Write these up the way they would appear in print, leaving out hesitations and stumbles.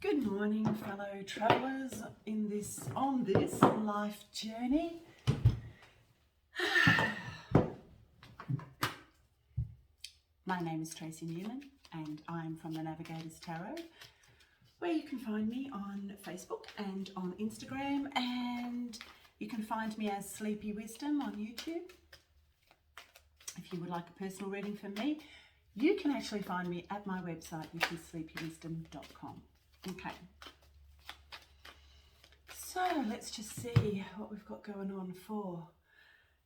Good morning, fellow travellers on this life journey. My name is Tracy Newman and I'm from the Navigators Tarot, where you can find me on Facebook and on Instagram, and you can find me as Sleepy Wisdom on YouTube. If you would like a personal reading from me, you can actually find me at my website, which is sleepywisdom.com. Okay, so let's just see what we've got going on for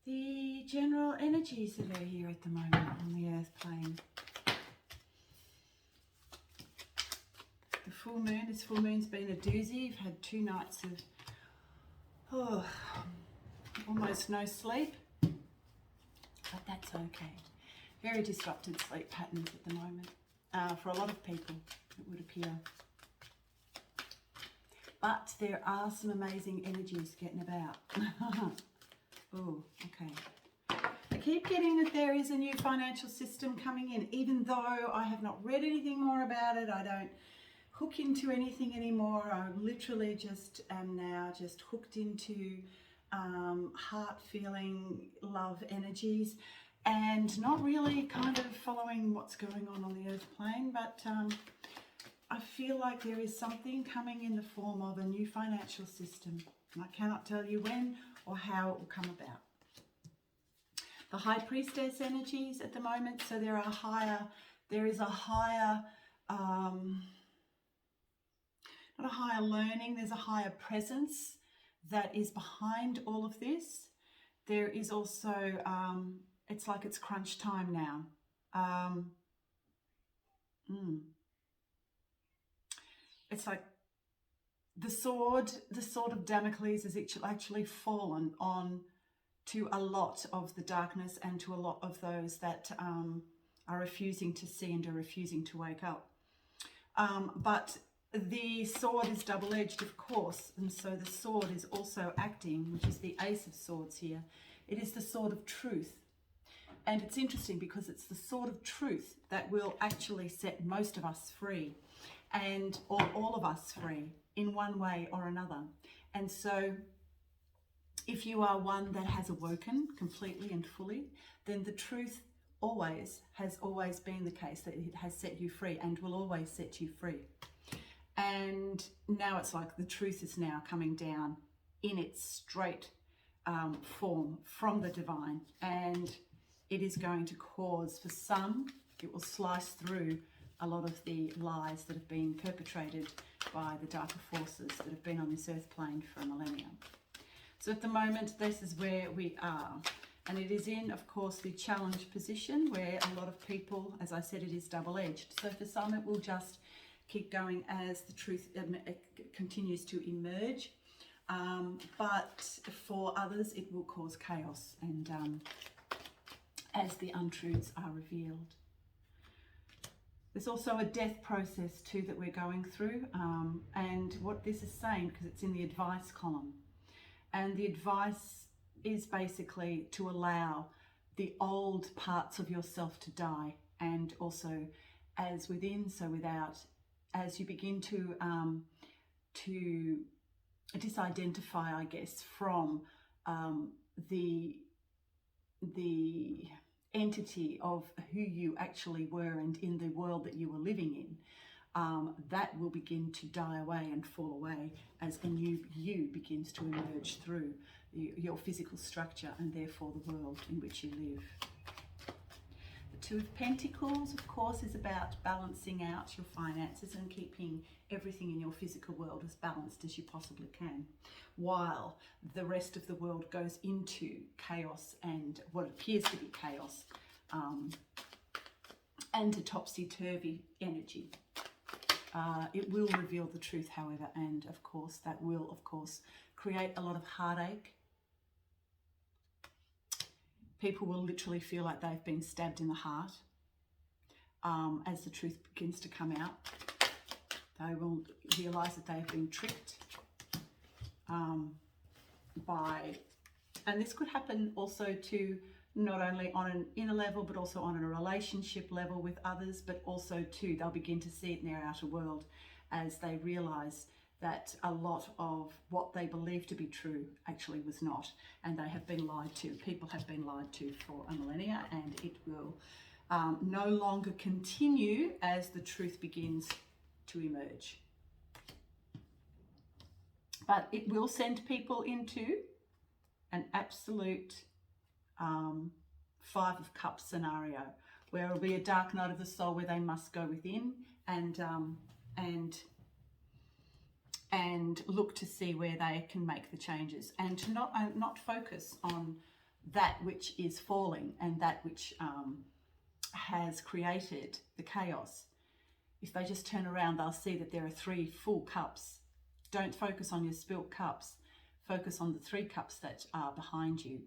the general energies that are here at the moment on the earth plane. The full moon, this full moon's been a doozy. I've had 2 nights of almost no sleep, but that's okay. Very disrupted sleep patterns at the moment, for a lot of people, it would appear. But there are some amazing energies getting about. Oh, okay. I keep getting that there is a new financial system coming in, even though I have not read anything more about it. I don't hook into anything anymore. I literally just am now just hooked into heart feeling, love energies, and not really kind of following what's going on the earth plane, but I feel like there is something coming in the form of a new financial system. I cannot tell you when or how it will come about. The High Priestess energies at the moment, so there is a higher, not a higher learning, there's a higher presence that is behind all of this. There is also, it's like it's crunch time now. It's like the sword of Damocles has actually fallen on to a lot of the darkness and to a lot of those that are refusing to see and are refusing to wake up. But the sword is double-edged, of course, and so the sword is also acting, which is the Ace of Swords here. It is the sword of truth. And it's interesting because it's the sword of truth that will actually set most of us free, and or all of us free in one way or another. And so if you are one that has awoken completely and fully, then the truth has always been the case, that it has set you free and will always set you free. And now it's like the truth is now coming down in its straight form from the divine, and it is going to cause, for some, it will slice through a lot of the lies that have been perpetrated by the darker forces that have been on this earth plane for a millennia. So at the moment, this is where we are. And it is in, of course, the challenge position where a lot of people, as I said, it is double-edged. So for some, it will just keep going as the truth continues to emerge. But for others, it will cause chaos and as the untruths are revealed. There's also a death process too that we're going through, and what this is saying, because it's in the advice column, and the advice is basically to allow the old parts of yourself to die, and also as within, so without, as you begin to disidentify, I guess, from the entity of who you actually were and in the world that you were living in, that will begin to die away and fall away as a new you begins to emerge through your physical structure and therefore the world in which you live. The Two of Pentacles, of course, is about balancing out your finances and keeping everything in your physical world as balanced as you possibly can, while the rest of the world goes into chaos and what appears to be chaos, and a topsy-turvy energy. It will reveal the truth, however, and of course that will, of course, create a lot of heartache. People will literally feel like they've been stabbed in the heart as the truth begins to come out. They will realise that they've been tricked and this could happen also to not only on an inner level, but also on a relationship level with others, but also too, they'll begin to see it in their outer world as they realize that a lot of what they believe to be true actually was not, and they have been lied to. People have been lied to for a millennia, and it will no longer continue as the truth begins to emerge. But it will send people into an absolute Five of Cups scenario, where it will be a dark night of the soul where they must go within and look to see where they can make the changes, and to not focus on that which is falling and that which has created the chaos. If they just turn around, they'll see that there are 3 full cups. Don't focus on your spilt cups. Focus on the 3 cups that are behind you,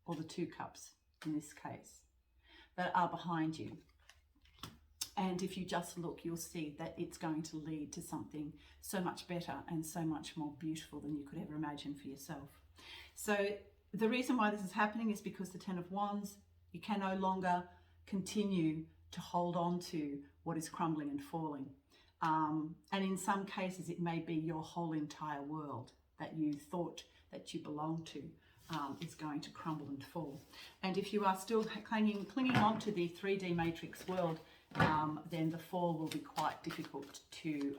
or the 2 cups in this case, that are behind you. And if you just look, you'll see that it's going to lead to something so much better and so much more beautiful than you could ever imagine for yourself. So the reason why this is happening is because the 10 of Wands, you can no longer continue to hold on to what is crumbling and falling. And in some cases, it may be your whole entire world that you thought that you belonged to is going to crumble and fall. And if you are still clinging on to the 3D matrix world, then the fall will be quite difficult to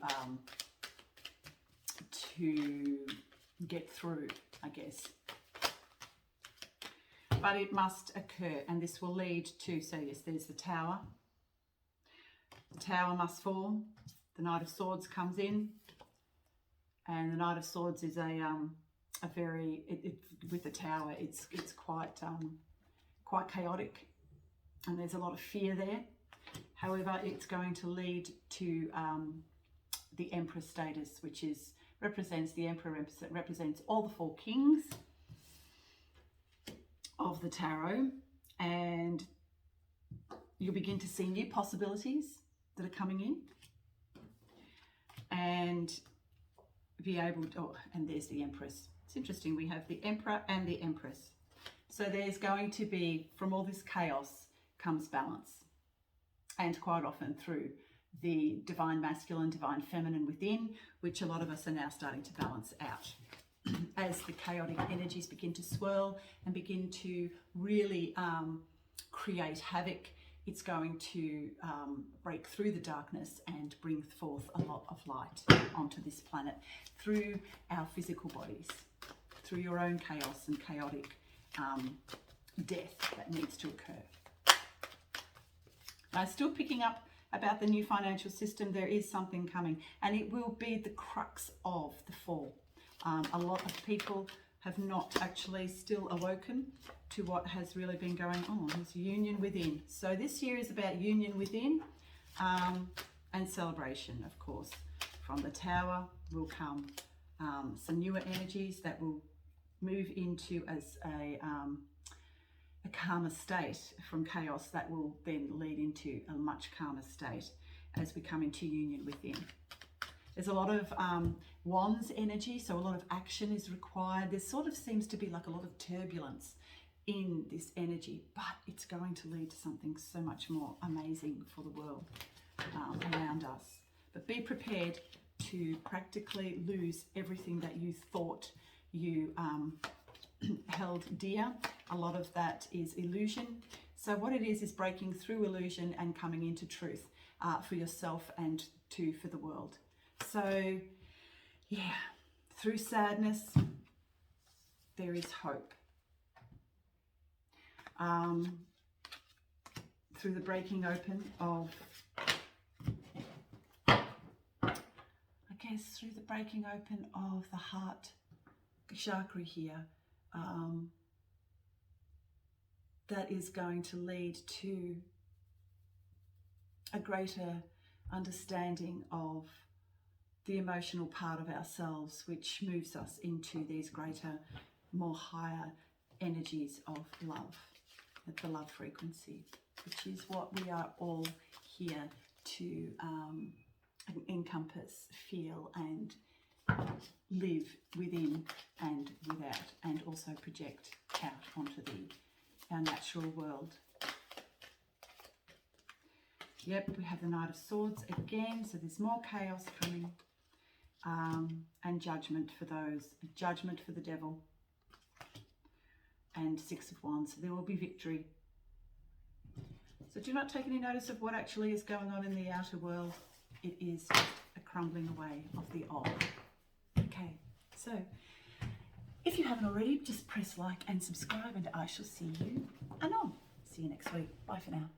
get through, I guess. But it must occur, and this will lead to, so yes, there's the Tower. The Tower must fall. The Knight of Swords comes in, and the Knight of Swords is with the Tower, it's quite chaotic, and there's a lot of fear there. However, it's going to lead to the Empress status, which represents the Emperor, represents all the 4 kings of the tarot, and you'll begin to see new possibilities that are coming in, and be able to, and there's the Empress. It's interesting, we have the Emperor and the Empress. So there's going to be, from all this chaos comes balance, and quite often through the divine masculine, divine feminine within, which a lot of us are now starting to balance out. As the chaotic energies begin to swirl and begin to really create havoc, it's going to break through the darkness and bring forth a lot of light onto this planet through our physical bodies, through your own chaos and chaotic death that needs to occur. I'm still picking up about the new financial system. There is something coming, and it will be the crux of the fall. A lot of people have not actually still awoken to what has really been going on. It's union within. So this year is about union within and celebration, of course. From the Tower will come some newer energies that will move into as a calmer state from chaos, that will then lead into a much calmer state as we come into union within. There's a lot of Wands energy, so a lot of action is required. There sort of seems to be like a lot of turbulence in this energy, but it's going to lead to something so much more amazing for the world around us. But be prepared to practically lose everything that you thought you held dear. A lot of that is illusion. So what it is breaking through illusion and coming into truth for yourself and for the world. So yeah, through sadness there is hope. Through the breaking open of, through the breaking open of the heart chakra here, that is going to lead to a greater understanding of the emotional part of ourselves, which moves us into these greater, more higher energies of love, at the love frequency, which is what we are all here to encompass, feel and live within and without, and also project out onto our natural world. Yep, we have the Knight of Swords again, so there's more chaos coming. And judgment for those, judgment for the devil. And Six of Wands, so there will be victory. So do not take any notice of what actually is going on in the outer world. It is just a crumbling away of the old. Okay, so if you haven't already, just press like and subscribe, and I shall see you anon. See you next week. Bye for now.